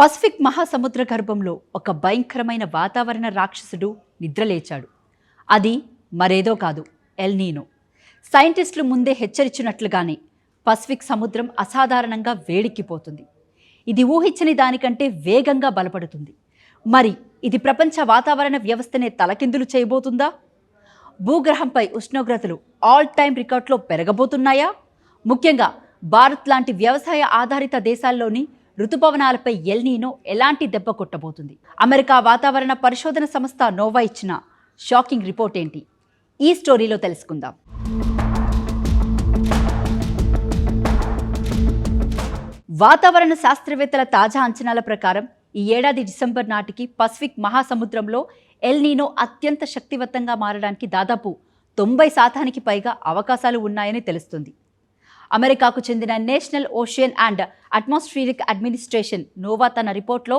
Pacific మహాసముద్ర గర్భంలో ఒక భయంకరమైన వాతావరణ రాక్షసుడు నిద్రలేచాడు. అది మరేదో కాదు, ఎల్ నీనో. సైంటిస్టులు ముందే హెచ్చరించినట్లుగానే పసిఫిక్ సముద్రం అసాధారణంగా వేడెక్కిపోతుంది. ఇది ఊహించని దానికంటే వేగంగా బలపడుతుంది. మరి ఇది ప్రపంచ వాతావరణ వ్యవస్థనే తలకిందులు చేయబోతుందా? భూగ్రహంపై ఉష్ణోగ్రతలు ఆల్ టైమ్ రికార్డులో పెరగబోతున్నాయా? ముఖ్యంగా భారత్ లాంటి వ్యవసాయ ఆధారిత దేశాల్లోని ఋతుపవనాలపై ఎల్ నీనో ఎలాంటి దెబ్బ కొట్టబోతుంది? అమెరికా వాతావరణ పరిశోధన సంస్థ నోవా ఇచ్చిన షాకింగ్ రిపోర్ట్ ఏంటి? ఈ స్టోరీలో తెలుసుకుందాం. వాతావరణ శాస్త్రవేత్తల తాజా అంచనాల ప్రకారం ఈ ఏడాది డిసెంబర్ నాటికి పసిఫిక్ మహాసముద్రంలో ఎల్ నీనో అత్యంత శక్తివంతంగా మారడానికి దాదాపు 90% పైగా అవకాశాలు ఉన్నాయని తెలుస్తుంది. అమెరికాకు చెందిన national ocean and atmospheric administration NOAA తన రిపోర్ట్లో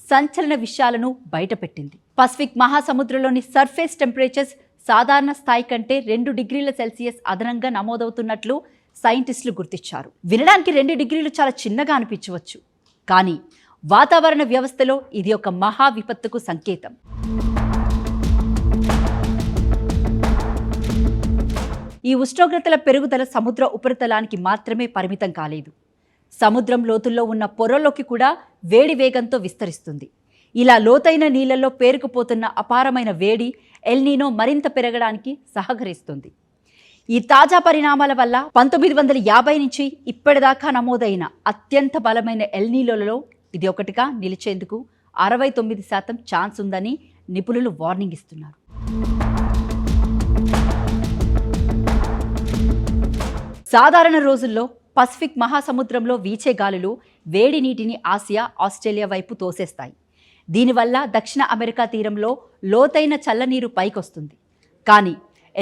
సంచలన విషయాలను బయటపెట్టింది. పసిఫిక్ మహాసముద్రంలోని సర్ఫేస్ టెంపరేచర్స్ సాధారణ స్థాయి కంటే 2 డిగ్రీల సెల్సియస్ అదనంగా నమోదవుతున్నట్లు సైంటిస్టులు గుర్తించారు. వినడానికి 2 డిగ్రీలు చాలా చిన్నగా అనిపించవచ్చు, కానీ వాతావరణ వ్యవస్థలో ఇది ఒక మహా విపత్తుకు సంకేతం. ఈ ఉష్ణోగ్రతల పెరుగుదల సముద్ర ఉపరితలానికి మాత్రమే పరిమితం కాలేదు. సముద్రం లోతుల్లో ఉన్న పొరల్లోకి కూడా వేడి వేగంతో విస్తరిస్తుంది. ఇలా లోతైన నీళ్లలో పేరుకుపోతున్న అపారమైన వేడి ఎల్ నీనో మరింత పెరగడానికి సహకరిస్తుంది. ఈ తాజా పరిణామాల వల్ల 1950 నుంచి ఇప్పటిదాకా నమోదైన అత్యంత బలమైన ఎల్ నీనోలలో ఇది ఒకటిగా నిలిచేందుకు 69% ఛాన్స్ ఉందని నిపుణులు వార్నింగ్ ఇస్తున్నారు. సాధారణ రోజుల్లో పసిఫిక్ మహాసముద్రంలో వీచే గాలులు వేడి నీటిని ఆసియా, ఆస్ట్రేలియా వైపు తోసేస్తాయి. దీనివల్ల దక్షిణ అమెరికా తీరంలో లోతైన చల్లనీరు పైకొస్తుంది. కానీ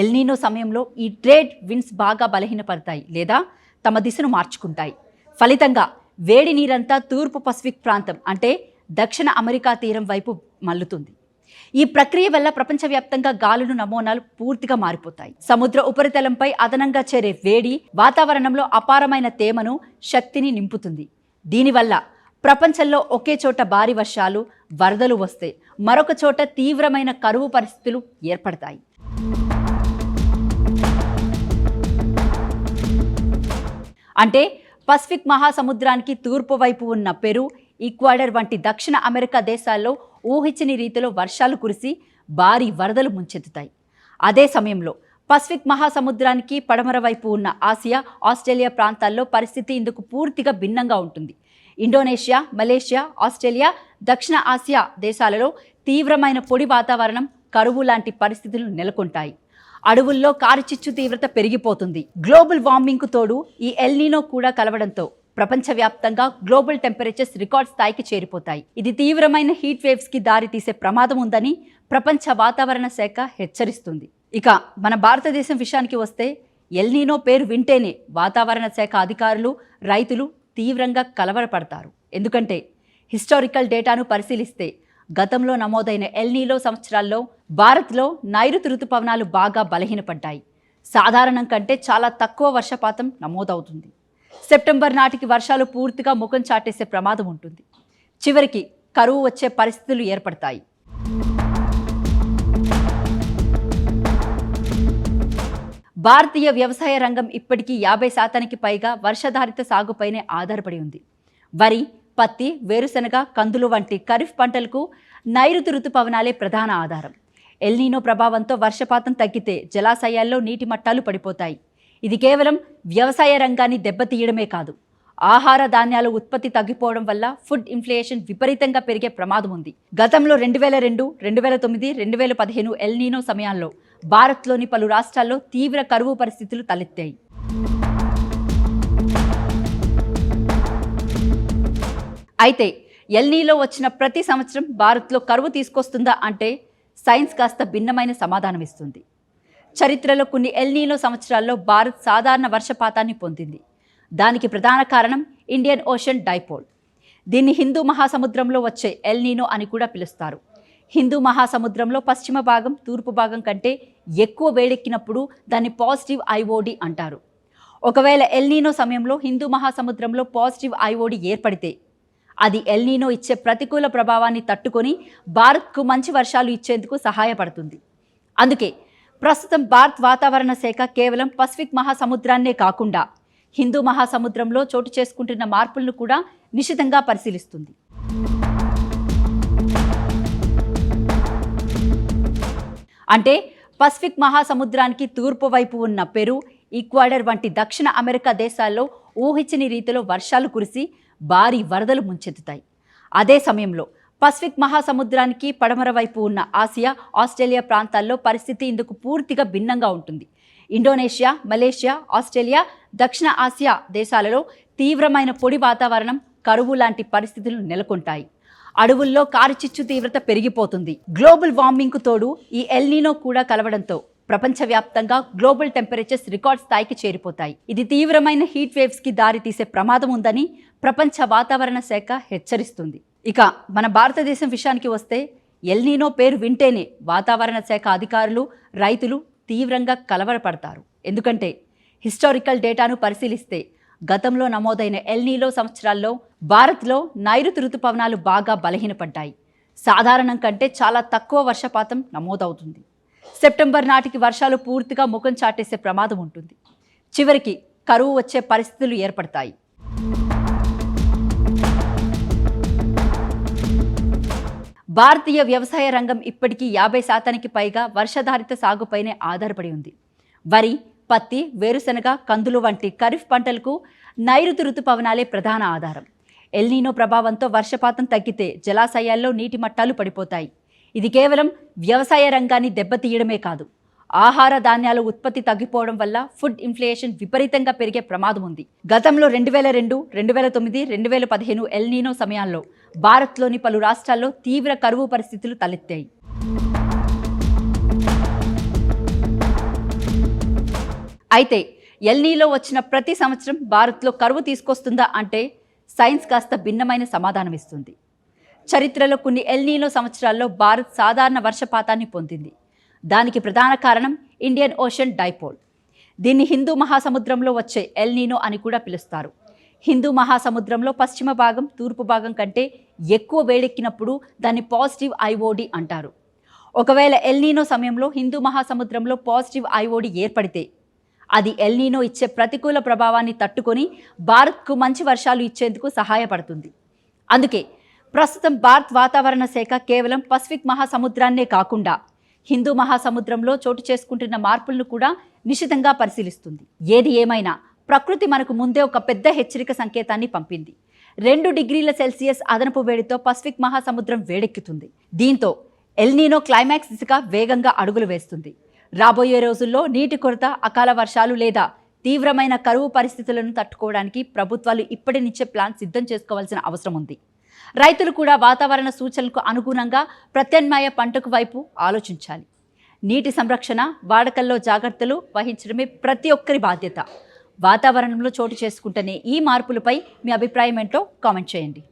ఎల్ నీనో సమయంలో ఈ ట్రేడ్ విండ్స్ బాగా బలహీనపడతాయి లేదా తమ దిశను మార్చుకుంటాయి. ఫలితంగా వేడి నీరంతా తూర్పు పసిఫిక్ ప్రాంతం అంటే దక్షిణ అమెరికా తీరం వైపు మల్లుతుంది. ఈ ప్రక్రియ వల్ల ప్రపంచవ్యాప్తంగా గాలుల నమూనాలు పూర్తిగా మారిపోతాయి. సముద్ర ఉపరితలంపై అదనంగా చేరే వేడి వాతావరణంలో అపారమైన తేమను, శక్తిని నింపుతుంది. దీనివల్ల ప్రపంచంలో ఒకే చోట భారీ వర్షాలు, వరదలు వస్తే మరొక చోట తీవ్రమైన కరువు పరిస్థితులు ఏర్పడతాయి. అంటే పసిఫిక్ మహాసముద్రానికి తూర్పు వైపు ఉన్న పెరు, ఈక్వాడర్ వంటి దక్షిణ అమెరికా దేశాల్లో ఊహించని రీతిలో వర్షాలు కురిసి భారీ వరదలు ముంచెత్తుతాయి. అదే సమయంలో పసిఫిక్ మహాసముద్రానికి పడమర వైపు ఉన్న ఆసియా, ఆస్ట్రేలియా ప్రాంతాల్లో పరిస్థితి ఇందుకు పూర్తిగా భిన్నంగా ఉంటుంది. ఇండోనేషియా, మలేషియా, ఆస్ట్రేలియా, దక్షిణ ఆసియా దేశాలలో తీవ్రమైన పొడి వాతావరణం, కరువు లాంటి పరిస్థితులు నెలకొంటాయి. అడవుల్లో కారుచిచ్చు తీవ్రత పెరిగిపోతుంది. గ్లోబల్ వార్మింగ్కు తోడు ఈ ఎల్ నీనో కూడా కలవడంతో ప్రపంచవ్యాప్తంగా గ్లోబల్ టెంపరేచర్స్ రికార్డ్ స్థాయికి చేరిపోతాయి. ఇది తీవ్రమైన హీట్ వేవ్స్కి దారి తీసే ప్రమాదం ఉందని ప్రపంచ వాతావరణ శాఖ హెచ్చరిస్తుంది. ఇక మన భారతదేశం విషయానికి వస్తే ఎల్ నీనో పేరు వింటేనే వాతావరణ శాఖ అధికారులు, రైతులు తీవ్రంగా కలవరపడతారు. ఎందుకంటే హిస్టారికల్ డేటాను పరిశీలిస్తే గతంలో నమోదైన ఎల్ నీనో సంవత్సరాల్లో భారత్లో నైరుతి ఋతుపవనాలు బాగా బలహీనపడ్డాయి. సాధారణం కంటే చాలా తక్కువ వర్షపాతం నమోదవుతుంది. సెప్టెంబర్ నాటికి వర్షాలు పూర్తిగా ముఖం చాటేసే ప్రమాదం ఉంటుంది. చివరికి కరువు వచ్చే పరిస్థితులు ఏర్పడతాయి. భారతీయ వ్యవసాయ రంగం ఇప్పటికీ 50% పైగా వర్షాధారిత సాగుపైనే ఆధారపడి ఉంది. వరి, పత్తి, వేరుశనగ, కందులు వంటి ఖరీఫ్ పంటలకు నైరుతి ఋతుపవనాలే ప్రధాన ఆధారం. ఎల్ నీనో ప్రభావంతో వర్షపాతం తగ్గితే జలాశయాల్లో నీటి మట్టాలు పడిపోతాయి. ఇది కేవలం వ్యవసాయ రంగాన్ని దెబ్బతీయడమే కాదు, ఆహార ధాన్యాల ఉత్పత్తి తగ్గిపోవడం వల్ల ఫుడ్ ఇన్ఫ్లేషన్ విపరీతంగా పెరిగే ప్రమాదం ఉంది. గతంలో 2002, 2009, 2015 ఎల్ నీనో సమయాల్లో భారత్లోని పలు రాష్ట్రాల్లో తీవ్ర కరువు పరిస్థితులు తలెత్తాయి. అయితే ఎల్ నీనో వచ్చిన ప్రతి సంవత్సరం భారత్లో కరువు తీసుకొస్తుందా అంటే సైన్స్ కాస్త భిన్నమైన సమాధానం ఇస్తుంది. చరిత్రలో కొన్ని ఎల్ నీనో సంవత్సరాల్లో భారత్ సాధారణ వర్షపాతాన్ని పొందింది. దానికి ప్రధాన కారణం ఇండియన్ ఓషన్ డైపోల్. దీన్ని హిందూ మహాసముద్రంలో వచ్చే ఎల్ నీనో అని కూడా పిలుస్తారు. హిందూ మహాసముద్రంలో పశ్చిమ భాగం తూర్పు భాగం కంటే ఎక్కువ వేడెక్కినప్పుడు దాన్ని పాజిటివ్ ఐఓడి అంటారు. ఒకవేళ ఎల్ నీనో సమయంలో హిందూ మహాసముద్రంలో పాజిటివ్ ఐఓడి ఏర్పడితే అది ఎల్నీనో ఇచ్చే ప్రతికూల ప్రభావాన్ని తట్టుకొని భారత్కు మంచి వర్షాలు ఇచ్చేందుకు సహాయపడుతుంది. అందుకే ప్రస్తుతం భారత్ వాతావరణ శాఖ కేవలం పసిఫిక్ మహాసముద్రాన్నే కాకుండా హిందూ మహాసముద్రంలో చోటు చేసుకుంటున్న మార్పులను కూడా నిశితంగా పరిశీలిస్తుంది. అంటే పసిఫిక్ మహాసముద్రానికి తూర్పు వైపు ఉన్న పెరు, ఈక్వాడర్ వంటి దక్షిణ అమెరికా దేశాల్లో ఊహించని రీతిలో వర్షాలు కురిసి భారీ వరదలు ముంచెత్తుతాయి. అదే సమయంలో పసిఫిక్ మహాసముద్రానికి పడమర వైపు ఉన్న ఆసియా, ఆస్ట్రేలియా ప్రాంతాల్లో పరిస్థితి ఇందుకు పూర్తిగా భిన్నంగా ఉంటుంది. ఇండోనేషియా, మలేషియా, ఆస్ట్రేలియా, దక్షిణ ఆసియా దేశాలలో తీవ్రమైన పొడి వాతావరణం, కరువు లాంటి పరిస్థితులు నెలకొంటాయి. అడవుల్లో కారుచిచ్చు తీవ్రత పెరిగిపోతుంది. గ్లోబల్ వార్మింగ్కు తోడు ఈ ఎల్నీనో కూడా కలవడంతో ప్రపంచవ్యాప్తంగా గ్లోబల్ టెంపరేచర్స్ రికార్డ్ స్థాయికి చేరిపోతాయి. ఇది తీవ్రమైన హీట్ వేవ్స్కి దారి తీసే ప్రమాదం ఉందని ప్రపంచ వాతావరణ శాఖ హెచ్చరిస్తుంది. ఇక మన భారతదేశం విషయానికి వస్తే ఎల్నీనో పేరు వింటేనే వాతావరణ శాఖ అధికారులు, రైతులు తీవ్రంగా కలవరపడతారు. ఎందుకంటే హిస్టారికల్ డేటాను పరిశీలిస్తే గతంలో నమోదైన ఎల్నీనో సంవత్సరాల్లో భారత్లో నైరుతి ఋతుపవనాలు బాగా బలహీనపడ్డాయి. సాధారణం కంటే చాలా తక్కువ వర్షపాతం నమోదవుతుంది. సెప్టెంబర్ నాటికి వర్షాలు పూర్తిగా ముఖం చాటేసే ప్రమాదం ఉంటుంది. చివరికి కరువు వచ్చే పరిస్థితులు ఏర్పడతాయి. భారతీయ వ్యవసాయ రంగం ఇప్పటికీ 50% పైగా వర్షాధారిత సాగుపైనే ఆధారపడి ఉంది. వరి, పత్తి, వేరుశనగ, కందులు వంటి ఖరీఫ్ పంటలకు నైరుతి ఋతుపవనాలే ప్రధాన ఆధారం. ఎల్నీనో ప్రభావంతో వర్షపాతం తగ్గితే జలాశయాల్లో నీటి మట్టాలు పడిపోతాయి. ఇది కేవలం వ్యవసాయ రంగాన్ని దెబ్బతీయడమే కాదు, ఆహార ధాన్యాల ఉత్పత్తి తగ్గిపోవడం వల్ల ఫుడ్ ఇన్ఫ్లేషన్ విపరీతంగా పెరిగే ప్రమాదం ఉంది. గతంలో 2002, 2009, 2015 ఎల్నీనో సమయాల్లో భారత్లోని పలు రాష్ట్రాల్లో తీవ్ర కరువు పరిస్థితులు తలెత్తాయి. అయితే ఎల్నీనో వచ్చిన ప్రతి సంవత్సరం భారత్లో కరువు తీసుకొస్తుందా అంటే సైన్స్ కాస్త భిన్నమైన సమాధానం ఇస్తుంది. చరిత్రలో కొన్ని ఎల్నీనో సంవత్సరాల్లో భారత్ సాధారణ వర్షపాతాన్ని పొందింది. దానికి ప్రధాన కారణం ఇండియన్ ఓషన్ డైపోల్. దీన్ని హిందూ మహాసముద్రంలో వచ్చే ఎల్నీనో అని కూడా పిలుస్తారు. హిందూ మహాసముద్రంలో పశ్చిమ భాగం తూర్పు భాగం కంటే ఎక్కువ వేడెక్కినప్పుడు దాన్ని పాజిటివ్ ఐఓడి అంటారు. ఒకవేళ ఎల్నీనో సమయంలో హిందూ మహాసముద్రంలో పాజిటివ్ ఐఓడి ఏర్పడితే అది ఎల్నీనో ఇచ్చే ప్రతికూల ప్రభావాన్ని తట్టుకొని భారత్కు మంచి వర్షాలు ఇచ్చేందుకు సహాయపడుతుంది. అందుకే ప్రస్తుతం భారత్ వాతావరణ శాఖ కేవలం పసిఫిక్ మహాసముద్రాన్నే కాకుండా హిందూ మహాసముద్రంలో చోటు చేసుకుంటున్న మార్పులను కూడా నిశితంగా పరిశీలిస్తుంది. ఏది ఏమైనా ప్రకృతి మనకు ముందే ఒక పెద్ద హెచ్చరిక సంకేతాన్ని పంపింది. 2 డిగ్రీల సెల్సియస్ అదనపు వేడితో పసిఫిక్ మహాసముద్రం వేడెక్కుతుంది. దీంతో ఎల్నీనో క్లైమాక్స్ దిశగా వేగంగా అడుగులు వేస్తుంది. రాబోయే రోజుల్లో నీటి కొరత, అకాల వర్షాలు లేదా తీవ్రమైన కరువు పరిస్థితులను తట్టుకోవడానికి ప్రభుత్వాలు ఇప్పటి నుంచే ప్లాన్ సిద్ధం చేసుకోవాల్సిన అవసరం ఉంది. రైతులు కూడా వాతావరణ సూచనలకు అనుగుణంగా ప్రత్యామ్నాయ పంటకు వైపు ఆలోచించాలి. నీటి సంరక్షణ, వాడకల్లో జాగ్రత్తలు వహించడమే ప్రతి ఒక్కరి బాధ్యత. వాతావరణంలో చోటు చేసుకుంటున్న ఈ మార్పులపై మీ అభిప్రాయం ఏంటో కామెంట్ చేయండి.